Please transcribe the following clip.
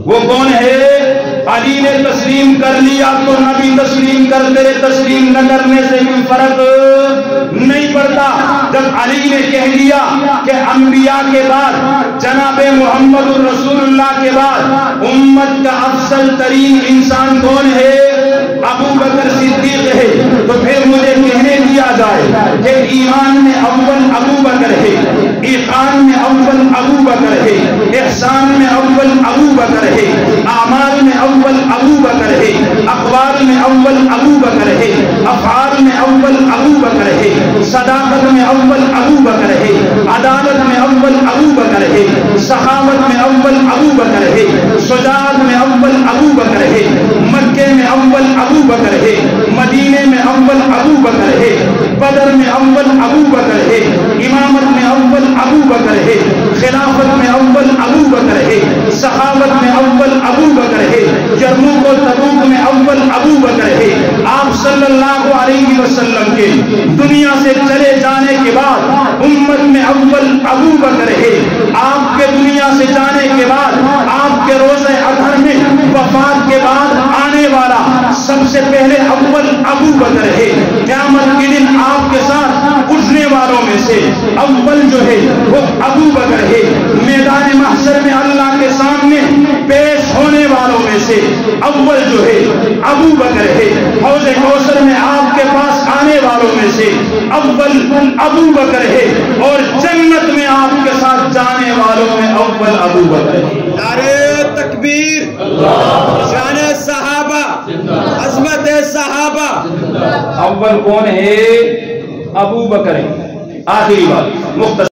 وہ کون ہے؟ علی نے تسلیم کر لیا تو نبی تسلیم کر دے، تسلیم نہ کرنے سے کوئی فرق نہیں پڑتا۔ جب علی نے کہہ دیا کہ انبیاء کے بعد جناب محمد الرسول اللہ کے بعد امت کا افضل ترین انسان کون ہے؟ ابو بکر صدیق ہے، تو پھر مجھے کہنے دیا جائے کہ ایمان میں اول ابو بکر ہے، ایقان میں اول ابو بکر ہے، احسان میں اول ابو بکر ہے، اعمال میں اول ابو بکر ہے، اقوال میں اول ابو بکر ہے، افعال میں اول ابو بکر ہے، صداقت میں اول ابو بکر ہے، عدالت میں اول ابو بکر ہے، سخاوت میں اول ابو بکر ہے، شجاعت میں اول ابو بکر ہے، مکے میں اول ابو بکر ہے، مدینے میں اول ابو بکر ہے، بدر میں اول ابو بکر ہے، امامت میں اول ابو بکر ہے، خلافت میں اول ابو بکر ہے، سخاوت میں اول ابو بکر ہے، یرموک و تبوک میں اول ابو بکر ہے۔ آپ صلی اللہ علیہ وسلم کے دنیا سے چلے جانے کے بعد امت میں اول ابو بکر ہے۔ آپ کے دنیا سے جانے کے بعد آپ کے روزہ اظہر میں وفات کے بعد آنے والا سب سے پہلے اول ابو بکر ہے۔ قیامت کے دن آپ کے ساتھ اٹھنے والوں میں سے اول جو ہے وہ ابو بکر ہے۔ میدان محشر میں اللہ کے سامنے پیش ہونے والوں میں سے اول جو ہے ابو بکر ہے۔ حوض کوثر میں آپ کے پاس آنے والوں میں سے اول ابو بکر ہے، اور جنت میں آپ کے ساتھ جانے والوں میں اول ابو بکر ہے۔ نعرہ تکبیر، شان صحابہ، عظمت صحابہ۔ اول کون ہے؟ ابو بکر ہے۔ آخری بات مختصر